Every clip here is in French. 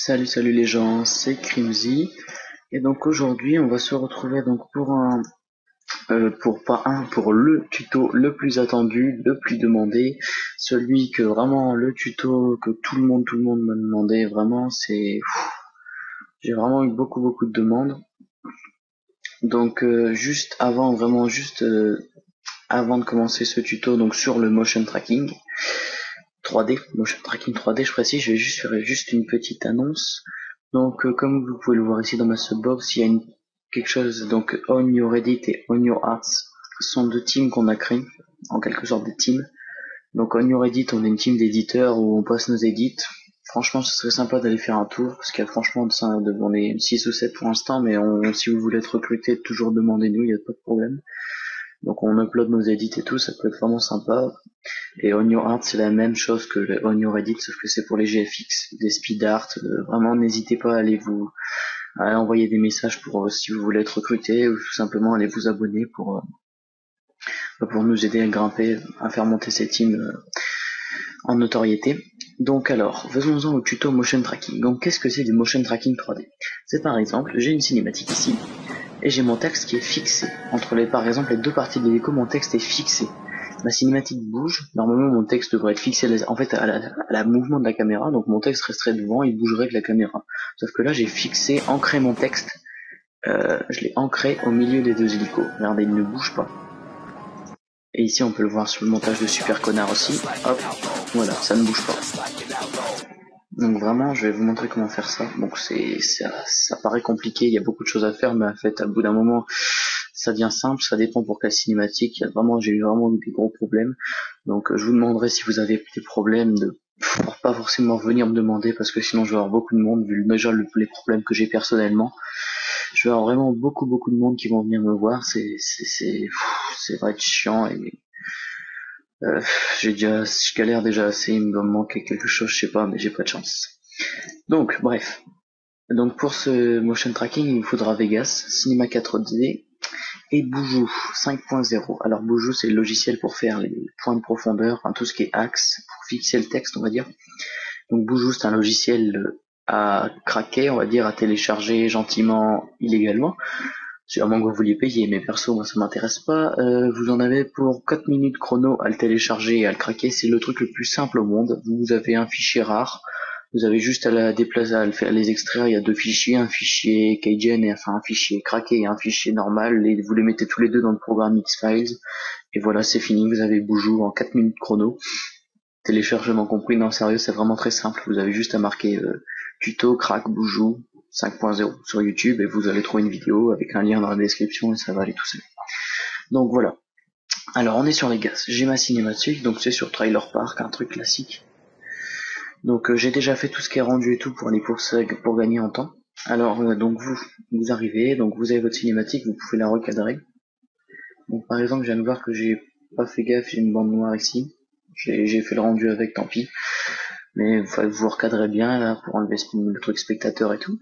Salut les gens, c'est Crimzy et donc aujourd'hui on va se retrouver donc pour le tuto le plus attendu, le plus demandé, celui que vraiment le tuto que tout le monde m'a demandé, vraiment j'ai vraiment eu beaucoup de demandes. Donc juste avant vraiment juste avant de commencer ce tuto donc sur le motion tracking 3D, motion tracking 3D je précise, je vais juste faire juste une petite annonce. Donc comme vous pouvez le voir ici dans ma subbox, il y a quelque chose, donc On Your Edit et On Your Arts sont deux teams qu'on a créés, en quelque sorte des teams. Donc On Your Edit, on est une team d'éditeurs où on poste nos edits. Franchement, ce serait sympa d'aller faire un tour, parce qu'il y a franchement, on est 6 ou 7 pour l'instant, mais si vous voulez être recruté, toujours demandez-nous, il n'y a pas de problème. Donc on upload nos edits et tout, ça peut être vraiment sympa. Et On Your Art, c'est la même chose que le On Your Edit, sauf que c'est pour les GFX, des speed art. Vraiment, n'hésitez pas à envoyer des messages pour si vous voulez être recruté, ou tout simplement aller vous abonner pour nous aider à grimper, à faire monter ces teams en notoriété. Donc alors, venons-en au tuto motion tracking. Donc qu'est-ce que c'est du motion tracking 3D? C'est par exemple, j'ai une cinématique ici, et j'ai mon texte qui est fixé. Par exemple, les deux parties de l'écho, mon texte est fixé. Ma cinématique bouge, normalement mon texte devrait être fixé en fait à la mouvement de la caméra, donc mon texte resterait devant, il bougerait avec la caméra. Sauf que là j'ai ancré mon texte, je l'ai ancré au milieu des deux hélicos. Regardez, il ne bouge pas. Et ici on peut le voir sur le montage de Super Connard aussi, hop, voilà, ça ne bouge pas. Donc vraiment, je vais vous montrer comment faire ça. Donc ça paraît compliqué, il y a beaucoup de choses à faire, mais en fait, à bout d'un moment, ça devient simple. Ça dépend pour quelle cinématique. J'ai eu vraiment des gros problèmes. Donc je vous demanderai si vous avez des problèmes de pas forcément venir me demander, parce que sinon je vais avoir beaucoup de monde, vu déjà les problèmes que j'ai personnellement. Je vais avoir vraiment beaucoup de monde qui vont venir me voir. Ça va être chiant et je galère déjà assez, il me manquer quelque chose, je sais pas, mais j'ai pas de chance. Donc, bref. Donc pour ce motion tracking, il vous faudra Vegas, Cinema 4D et Boujou 5.0. Alors Boujou, c'est le logiciel pour faire les points de profondeur, enfin tout ce qui est axe, pour fixer le texte, on va dire. Donc Boujou, c'est un logiciel à craquer, on va dire, à télécharger gentiment, illégalement. À moins que vous vouliez payer, mais perso, moi ça m'intéresse pas. Vous en avez pour 4 minutes chrono à le télécharger et à le craquer. C'est le truc le plus simple au monde. Vous avez un fichier rare. Vous avez juste à la déplacer, à les extraire. Il y a deux fichiers, un fichier Keygen et enfin un fichier craqué et un fichier normal. Et vous les mettez tous les deux dans le programme X-Files. Et voilà, c'est fini. Vous avez Boujou en 4 minutes chrono. Téléchargement compris. Non, sérieux, c'est vraiment très simple. Vous avez juste à marquer tuto crack Boujou 5.0 sur YouTube et vous allez trouver une vidéo avec un lien dans la description et ça va aller tout seul. Donc voilà. Alors on est sur les gaz. J'ai ma cinématique, donc c'est sur Trailer Park, un truc classique. Donc j'ai déjà fait tout ce qui est rendu et tout pour les courses pour gagner en temps. Alors donc vous arrivez, donc vous avez votre cinématique, vous pouvez la recadrer. Donc par exemple, je viens de voir que j'ai pas fait gaffe, j'ai une bande noire ici. J'ai fait le rendu avec, tant pis. Mais vous recadrez bien là pour enlever le truc spectateur et tout.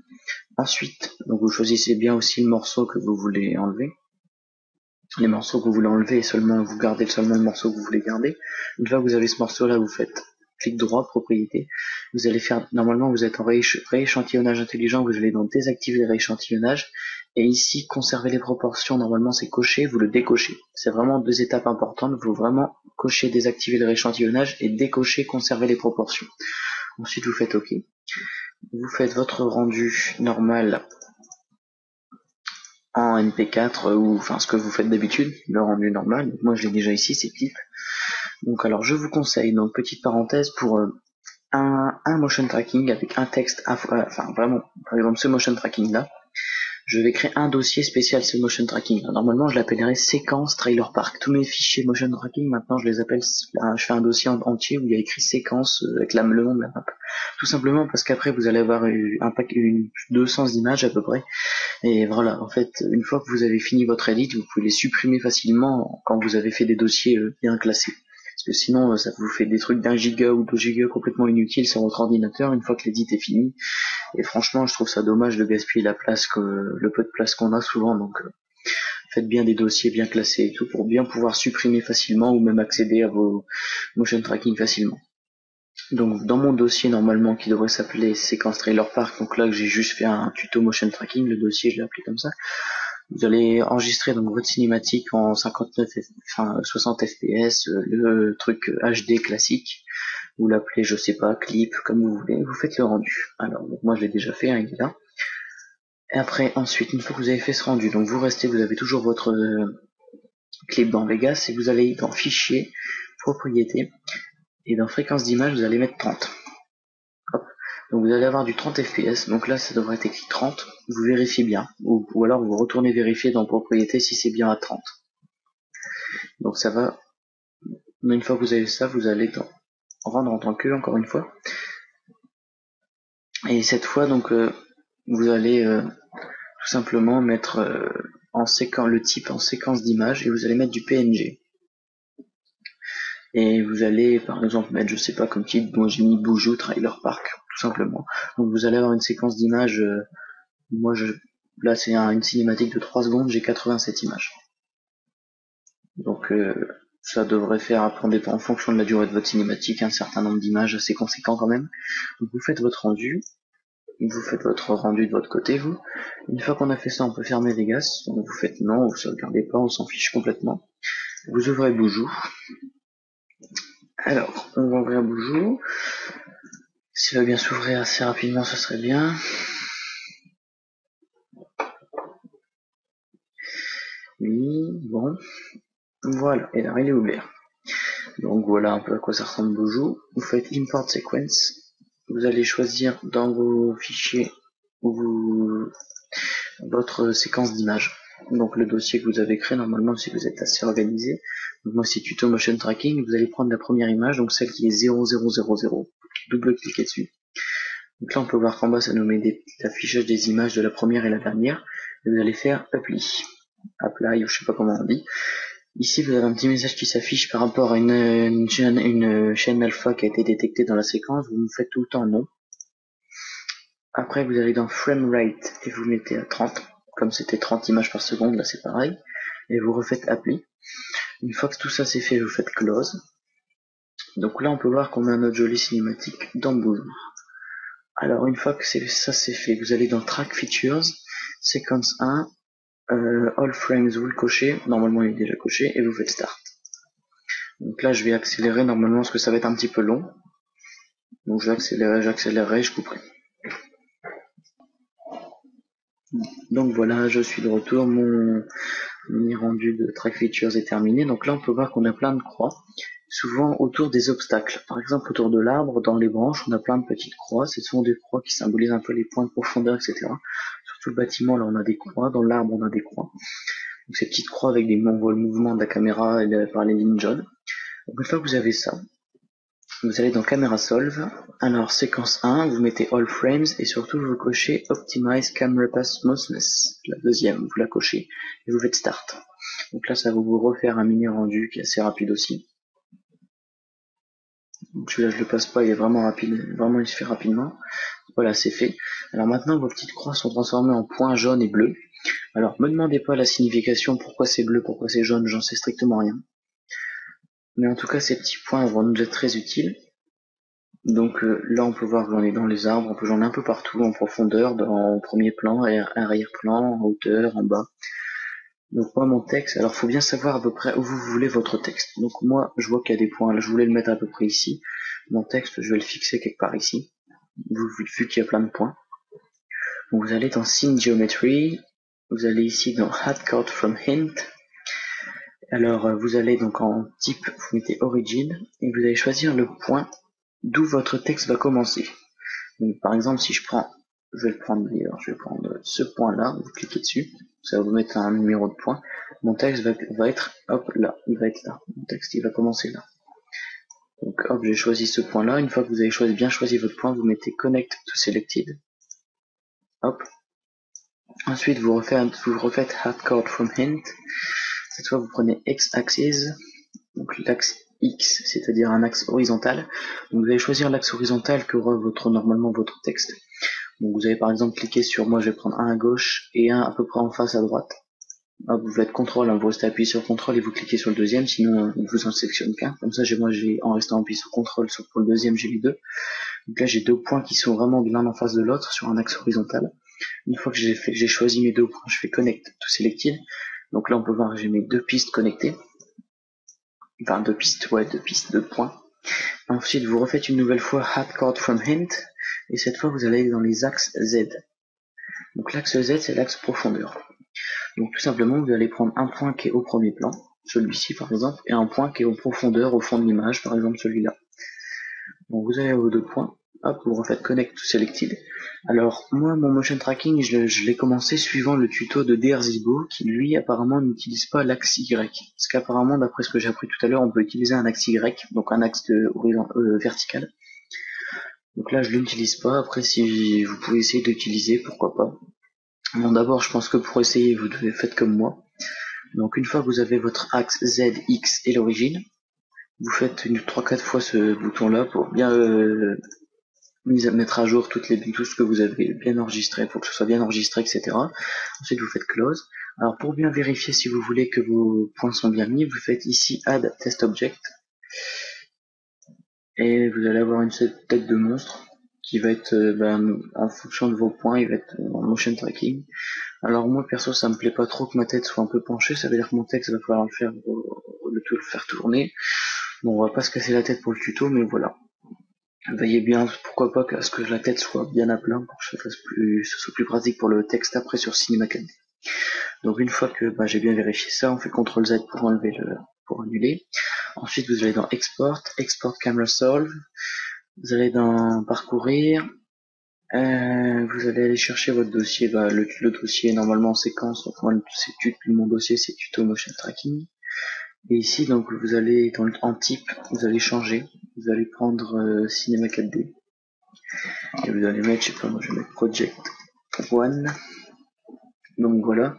Ensuite, donc vous choisissez bien aussi le morceau que vous voulez enlever. Les morceaux que vous voulez enlever, vous gardez seulement le morceau que vous voulez garder. Une fois que vous avez ce morceau là, vous faites clic droit, propriété. Vous allez faire, normalement vous êtes en rééchantillonnage intelligent, vous allez donc désactiver le rééchantillonnage. Et ici, conserver les proportions, normalement c'est coché, vous le décochez. C'est vraiment deux étapes importantes, vous vraiment cocher, désactiver le rééchantillonnage et décocher, conserver les proportions. Ensuite vous faites OK. Vous faites votre rendu normal en MP4 ou enfin ce que vous faites d'habitude, le rendu normal. Moi je l'ai déjà ici, c'est clip. Donc alors je vous conseille, donc petite parenthèse, pour un motion tracking avec un texte, enfin vraiment, par exemple ce motion tracking là, je vais créer un dossier spécial ce motion tracking. Normalement je l'appellerai séquence trailer park. Tous mes fichiers motion tracking maintenant je les appelle, je fais un dossier entier où il y a écrit séquence avec le nom de la map. Tout simplement parce qu'après vous allez avoir un pack, 200 images à peu près. Et voilà, en fait, une fois que vous avez fini votre edit, vous pouvez les supprimer facilement quand vous avez fait des dossiers bien classés. Parce que sinon, ça vous fait des trucs d'1 giga ou 2 gigas complètement inutiles sur votre ordinateur une fois que l'edit est fini. Et franchement, je trouve ça dommage de gaspiller le peu de place qu'on a souvent. Donc, faites bien des dossiers bien classés et tout pour bien pouvoir supprimer facilement ou même accéder à vos motion tracking facilement. Donc dans mon dossier normalement qui devrait s'appeler séquence trailer park, donc là que j'ai juste fait un tuto motion tracking, le dossier je l'ai appelé comme ça. Vous allez enregistrer donc votre cinématique en 60 fps, le truc HD classique. Vous l'appelez je sais pas, clip, comme vous voulez, vous faites le rendu. Alors donc moi je l'ai déjà fait, hein, il est là. Et après ensuite une fois que vous avez fait ce rendu, donc vous restez, vous avez toujours votre clip dans Vegas et vous allez dans fichier, propriété, et dans fréquence d'image vous allez mettre 30. Hop. Donc vous allez avoir du 30 fps, donc là ça devrait être écrit 30, vous vérifiez bien, ou alors vous retournez vérifier dans propriété si c'est bien à 30. Donc ça va, mais une fois que vous avez ça, vous allez dans rendre en tant que, encore une fois, et cette fois donc vous allez tout simplement mettre le type en séquence d'image et vous allez mettre du PNG. Et vous allez par exemple mettre, je sais pas, comme titre, moi j'ai mis Boujou Trailer Park, tout simplement. Donc vous allez avoir une séquence d'images, là c'est une cinématique de 3 secondes, j'ai 87 images. Donc ça devrait faire, après en fonction de la durée de votre cinématique, un certain nombre d'images assez conséquent quand même. Donc vous faites votre rendu de votre côté, vous. Une fois qu'on a fait ça, on peut fermer Vegas. Donc vous faites non, vous sauvegardez pas, on s'en fiche complètement. Vous ouvrez Boujou. Alors, on va ouvrir Boujou. S'il va bien s'ouvrir assez rapidement, ce serait bien. Oui, bon. Voilà, et là il est ouvert. Donc voilà un peu à quoi ça ressemble Boujou. Vous faites Import Sequence. Vous allez choisir dans vos fichiers votre séquence d'image. Donc le dossier que vous avez créé, normalement si vous êtes assez organisé, donc moi c'est tuto motion tracking, vous allez prendre la première image, donc celle qui est 0000, double-cliquez dessus. Donc là on peut voir qu'en bas ça nous met l'affichage des images de la première et la dernière, et vous allez faire apply ou je sais pas comment on dit. Ici vous avez un petit message qui s'affiche par rapport à une chaîne alpha qui a été détectée dans la séquence, vous me faites tout le temps non. Après vous allez dans frame rate et vous mettez à 30, comme c'était 30 images par seconde, là c'est pareil, et vous refaites apply. Une fois que tout ça c'est fait, vous faites close. Donc là on peut voir qu'on a notre jolie cinématique dans Boujou. Alors une fois que ça c'est fait, vous allez dans track features, séquence 1, all frames vous le cochez, normalement il est déjà coché, et vous faites start. Donc là je vais accélérer normalement parce que ça va être un petit peu long. Donc j'accélérerai, je couperai. Donc voilà, je suis de retour, mon mini rendu de track features est terminé. Donc là on peut voir qu'on a plein de croix, souvent autour des obstacles. Par exemple autour de l'arbre, dans les branches, on a plein de petites croix. Ce sont des croix qui symbolisent un peu les points de profondeur, etc. Sur tout le bâtiment, là on a des croix, dans l'arbre on a des croix. Donc ces petites croix avec on voit le mouvement de la caméra et par les lignes jaunes. Donc une fois que vous avez ça, vous allez dans Camera Solve. Alors séquence 1, vous mettez All Frames et surtout vous cochez Optimize Camera Path Smoothness. La deuxième, vous la cochez et vous faites Start. Donc là ça va vous refaire un mini rendu qui est assez rapide aussi. Donc celui-là je le passe pas, il est vraiment rapide, vraiment il se fait rapidement. Voilà, c'est fait. Alors maintenant vos petites croix sont transformées en points jaunes et bleus. Alors me demandez pas la signification, pourquoi c'est bleu, pourquoi c'est jaune, j'en sais strictement rien. Mais en tout cas ces petits points vont nous être très utiles. Donc là on peut voir que j'en ai dans les arbres, j'en ai un peu partout, en profondeur, en premier plan, arrière-plan, en hauteur, en bas. Donc moi mon texte, alors faut bien savoir à peu près où vous voulez votre texte. Donc moi je vois qu'il y a des points, là je voulais le mettre à peu près ici. Mon texte je vais le fixer quelque part ici, vu qu'il y a plein de points. Donc vous allez dans Scene Geometry, vous allez ici dans Add Code from Hint. Alors vous allez donc en type, vous mettez Origin, et vous allez choisir le point d'où votre texte va commencer. Donc, par exemple, si je vais prendre ce point-là, vous cliquez dessus, ça va vous mettre un numéro de point. Mon texte va être, hop, là, il va être là. Mon texte, il va commencer là. Donc, hop, j'ai choisi ce point-là. Une fois que vous avez bien choisi votre point, vous mettez Connect to Selected. Hop. Ensuite, vous refaites Add Code from Hint. Cette fois, vous prenez X-Axis, donc l'axe X, c'est-à-dire un axe horizontal. Donc, vous allez choisir l'axe horizontal qu'aura normalement votre texte. Donc vous allez par exemple cliquer sur, moi je vais prendre un à gauche et un à peu près en face à droite. Hop, vous faites CTRL, hein, vous restez appuyé sur CTRL et vous cliquez sur le deuxième, sinon il vous en sélectionne qu'un. Comme ça, en restant appuyé sur CTRL pour le deuxième, j'ai les deux. Donc là, j'ai deux points qui sont vraiment l'un en face de l'autre sur un axe horizontal. Une fois que j'ai choisi mes deux points, je fais Connect to Selected. Donc là, on peut voir que j'ai mes deux pistes connectées. Enfin, deux pistes, deux points. Ensuite, vous refaites une nouvelle fois Add Chord from Hint. Et cette fois, vous allez dans les axes Z. Donc l'axe Z, c'est l'axe profondeur. Donc tout simplement, vous allez prendre un point qui est au premier plan, celui-ci par exemple, et un point qui est en profondeur au fond de l'image, par exemple celui-là. Donc vous avez vos deux points, hop, vous refaites Connect to Selected. Alors moi, mon motion tracking, je l'ai commencé suivant le tuto de DRZibo, qui lui apparemment n'utilise pas l'axe Y. Parce qu'apparemment, d'après ce que j'ai appris tout à l'heure, on peut utiliser un axe Y, donc un axe vertical. Donc là, je l'utilise pas. Après, si vous pouvez essayer d'utiliser, pourquoi pas. Bon, d'abord, je pense que pour essayer, vous devez faire comme moi. Donc une fois que vous avez votre axe Z, X et l'origine, vous faites une 3-4 fois ce bouton là pour bien mettre à jour tout ce que vous avez bien enregistré, pour que ce soit bien enregistré, etc. Ensuite vous faites close. Alors pour bien vérifier si vous voulez que vos points sont bien mis, vous faites ici add test object et vous allez avoir une tête de monstre qui va être en fonction de vos points, il va être en motion tracking. Alors moi perso ça me plaît pas trop que ma tête soit un peu penchée, ça veut dire que mon texte va falloir le faire tourner. Bon, on va pas se casser la tête pour le tuto, mais voilà. Veillez bien, pourquoi pas, à ce que la tête soit bien à plat pour que ce soit plus pratique pour le texte après sur Cinema 4D. Donc une fois que j'ai bien vérifié ça, on fait CTRL Z pour annuler. Ensuite, vous allez dans Export, Export Camera Solve. Vous allez dans Parcourir. Vous allez aller chercher votre dossier, le dossier normalement en séquence. Donc moi, mon dossier c'est tuto motion tracking. Et ici, donc, vous allez en type, vous allez changer. Vous allez prendre Cinema 4D. Et vous allez mettre, je sais pas, moi je vais mettre Project One. Donc voilà.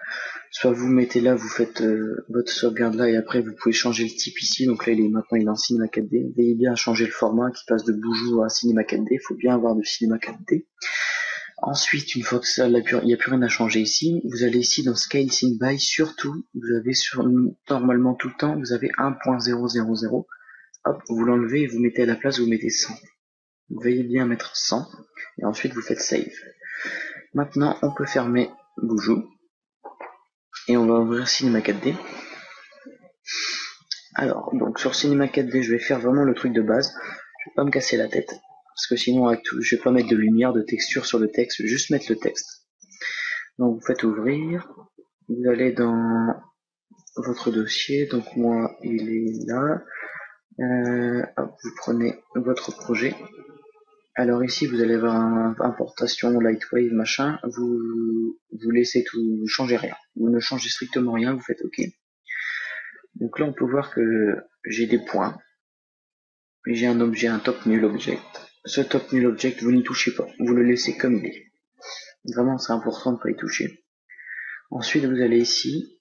Soit vous mettez là, vous faites votre sauvegarde là, et après vous pouvez changer le type ici. Donc là, maintenant il est en Cinema 4D. Veillez bien à changer le format qui passe de Boujou à Cinema 4D. Il faut bien avoir du Cinema 4D. Ensuite, une fois que ça, il n'y a plus rien à changer ici, vous allez ici dans Scale Sync By, surtout, vous avez normalement tout le temps, vous avez 1.000. Hop, vous l'enlevez et vous mettez à la place, vous mettez 100. Veillez bien à mettre 100 et ensuite vous faites Save. Maintenant, on peut fermer Boujou et on va ouvrir Cinema 4D. Alors, donc sur Cinema 4D, je vais faire vraiment le truc de base. Je vais pas me casser la tête parce que sinon, je vais pas mettre de lumière, de texture sur le texte, je vais juste mettre le texte. Donc vous faites ouvrir, vous allez dans votre dossier, donc moi il est là. Hop, vous prenez votre projet. Alors ici vous allez avoir importation, lightwave, machin, vous laissez tout, vous changez rien. Vous ne changez strictement rien, vous faites OK. Donc là on peut voir que j'ai des points. Et j'ai un objet, un top null object. Ce top null object, vous n'y touchez pas. Vous le laissez comme il est. Vraiment c'est important de ne pas y toucher. Ensuite vous allez ici,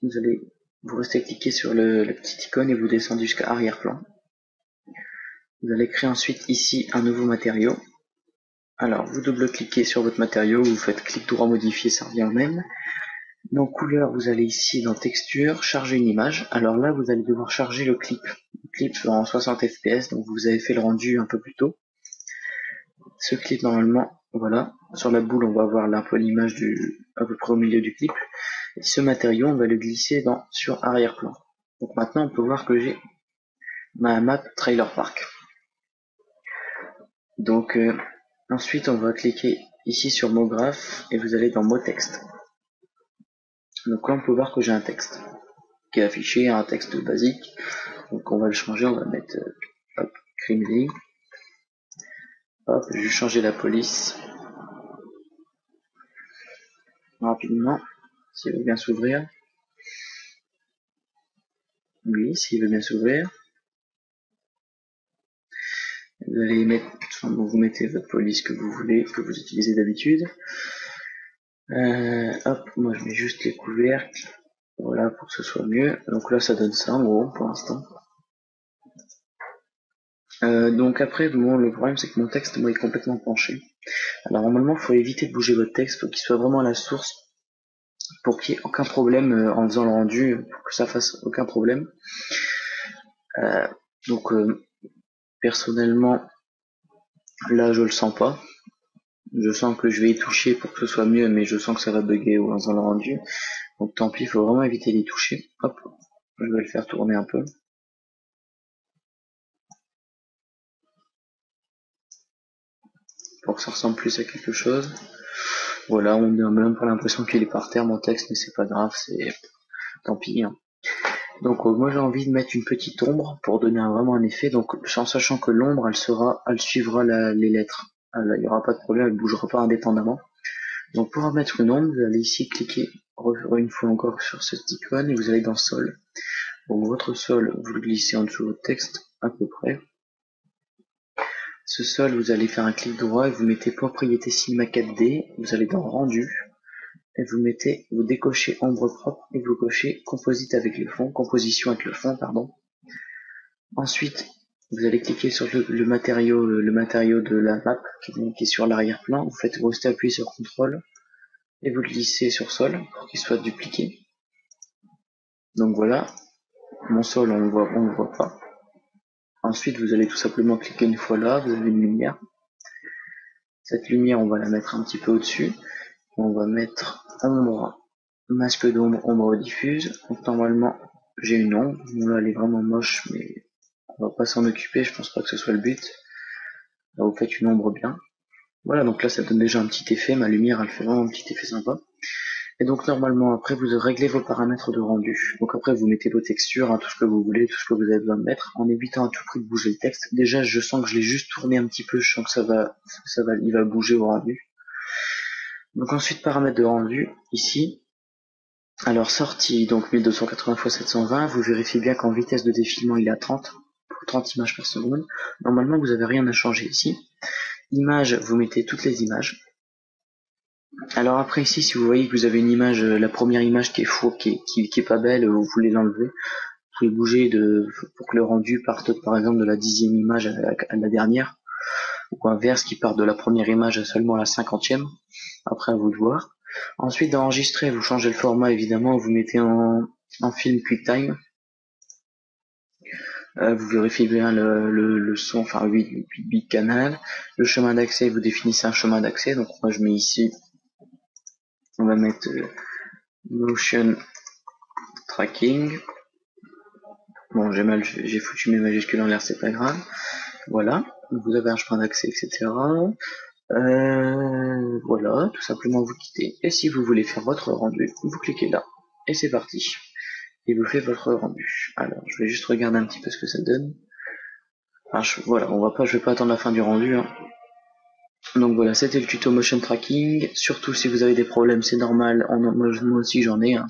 vous restez cliquer sur la petite icône et vous descendez jusqu'à arrière-plan. Vous allez créer ensuite ici un nouveau matériau. Alors, vous double-cliquez sur votre matériau, vous faites clic droit modifier, ça revient au même. Dans couleur, vous allez ici dans texture, charger une image. Alors là, vous allez devoir charger le clip. Le clip en 60 fps, donc vous avez fait le rendu un peu plus tôt. Ce clip, normalement, voilà. Sur la boule, on va avoir un peu l'image à peu près au milieu du clip. Et ce matériau, on va le glisser sur arrière-plan. Donc maintenant, on peut voir que j'ai ma map Trailer Park. Donc, ensuite, on va cliquer ici sur mot graphe et vous allez dans mot texte. Donc là, on peut voir que j'ai un texte qui est affiché, un texte basique. Donc on va le changer, on va mettre hop, Crimley. Hop, je vais changer la police. Rapidement, s'il veut bien s'ouvrir. Oui, s'il veut bien s'ouvrir. Vous allez mettre, vous mettez votre police que vous voulez, que vous utilisez d'habitude. Hop, moi je mets juste les couvercles. Voilà, pour que ce soit mieux. Donc là, ça donne ça en gros pour l'instant. Donc après, bon, le problème c'est que mon texte moi est complètement penché. Alors normalement, il faut éviter de bouger votre texte, il faut qu'il soit vraiment à la source. pour qu'il n'y ait aucun problème en faisant le rendu, pour que ça fasse aucun problème. Euh, donc personnellement, là je le sens pas. Je sens que je vais y toucher pour que ce soit mieux, mais je sens que ça va bugger en faisant le rendu. Donc tant pis, il faut vraiment éviter d'y toucher. Hop, je vais le faire tourner un peu. Pour que ça ressemble plus à quelque chose. Voilà, on a même pas l'impression qu'il est par terre mon texte, mais c'est pas grave, c'est tant pis. Hein. Donc moi j'ai envie de mettre une petite ombre pour donner vraiment un effet. Donc en sachant que l'ombre elle suivra les lettres. Il n'y aura pas de problème, elle bougera pas indépendamment. Donc pour mettre une ombre, vous allez ici cliquer une fois encore sur cette icône et vous allez dans sol. Donc votre sol, vous le glissez en dessous de votre texte à peu près. Ce sol, vous allez faire un clic droit et vous mettez propriété Cinema 4D. Vous allez dans rendu et vous décochez ombre propre et vous cochez composition avec le fond, pardon. Ensuite, vous allez cliquer sur le matériau de la map qui est sur l'arrière-plan. Vous restez appuyé sur CTRL et vous le glissez sur sol pour qu'il soit dupliqué. Donc voilà, mon sol on le voit pas. Ensuite, vous allez tout simplement cliquer une fois là, vous avez une lumière. Cette lumière, on va la mettre un petit peu au-dessus. On va mettre ombre, masque d'ombre, ombre diffuse. Donc normalement, j'ai une ombre. Bon là, elle est vraiment moche, mais on va pas s'en occuper. Je pense pas que ce soit le but. Là, vous faites une ombre bien. Voilà, donc là, ça donne déjà un petit effet. Ma lumière, elle fait vraiment un petit effet sympa. Et donc normalement, après, vous réglez vos paramètres de rendu. Donc après, vous mettez vos textures, hein, tout ce que vous voulez, tout ce que vous avez besoin de mettre, en évitant à tout prix de bouger le texte. Déjà, je sens que je l'ai juste tourné un petit peu. Je sens que il va bouger au rendu. Donc ensuite, paramètres de rendu, ici. Alors sortie, donc 1280 x 720, vous vérifiez bien qu'en vitesse de défilement il est à 30, pour 30 images par seconde. Normalement vous n'avez rien à changer ici. Image, vous mettez toutes les images. Alors après ici, si vous voyez que vous avez une image, la première image qui est faux, qui est pas belle, vous voulez l'enlever, vous pouvez bouger pour que le rendu parte par exemple de la 10e image à la dernière, ou inverse qui part de la première image à seulement la 50e, après à vous de voir. Ensuite d'enregistrer, vous changez le format évidemment, vous mettez en film QuickTime. Vous vérifiez bien le son, enfin 8 bits canal. Le chemin d'accès, vous définissez un chemin d'accès. Donc moi je mets ici, on va mettre motion tracking. Bon j'ai foutu mes majuscules en l'air, c'est pas grave. Voilà, vous avez un chemin d'accès, etc. Voilà, tout simplement vous quittez. Et si vous voulez faire votre rendu, vous cliquez là. Et c'est parti. Et vous faites votre rendu. Alors, je vais juste regarder un petit peu ce que ça donne. Voilà, je vais pas attendre la fin du rendu. Hein. Donc voilà, c'était le tuto motion tracking. Surtout si vous avez des problèmes, c'est normal. Moi aussi j'en ai. Hein.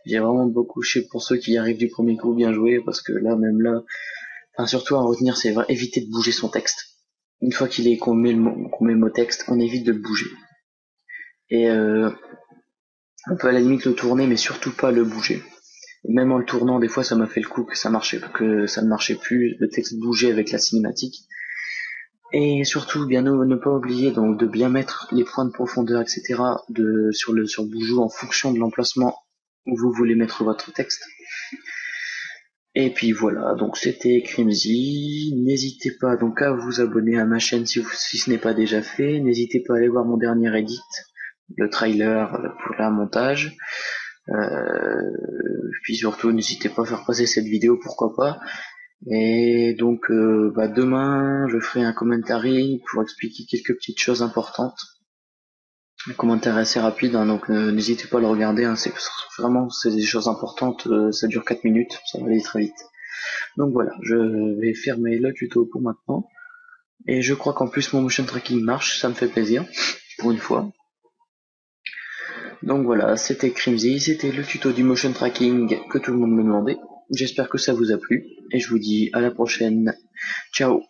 J'ai vraiment beaucoup. Pour ceux qui y arrivent du premier coup, bien joué, parce que là, même là, enfin surtout à retenir, c'est éviter de bouger son texte. Une fois qu'on met le mot texte, on évite de le bouger. Et on peut à la limite le tourner, mais surtout pas le bouger. Même en le tournant, des fois, ça m'a fait le coup que ça ne marchait plus, le texte bougeait avec la cinématique. Et surtout, bien ne pas oublier donc de bien mettre les points de profondeur, etc. sur Boujou en fonction de l'emplacement où vous voulez mettre votre texte. Et puis voilà, donc c'était Crimzy. N'hésitez pas donc à vous abonner à ma chaîne si ce n'est pas déjà fait. N'hésitez pas à aller voir mon dernier edit, le trailer pour la montage. Puis surtout, n'hésitez pas à faire passer cette vidéo, pourquoi pas. Et donc demain, je ferai un commentary pour expliquer quelques petites choses importantes. Un commentaire assez rapide, hein, donc n'hésitez pas à le regarder. Hein, c'est des choses importantes. Ça dure 4 minutes, ça va aller très vite. Donc voilà, je vais fermer le tuto pour maintenant. Et je crois qu'en plus mon motion tracking marche, ça me fait plaisir pour une fois. Donc voilà, c'était Crimzy, c'était le tuto du motion tracking que tout le monde me demandait. J'espère que ça vous a plu et je vous dis à la prochaine. Ciao.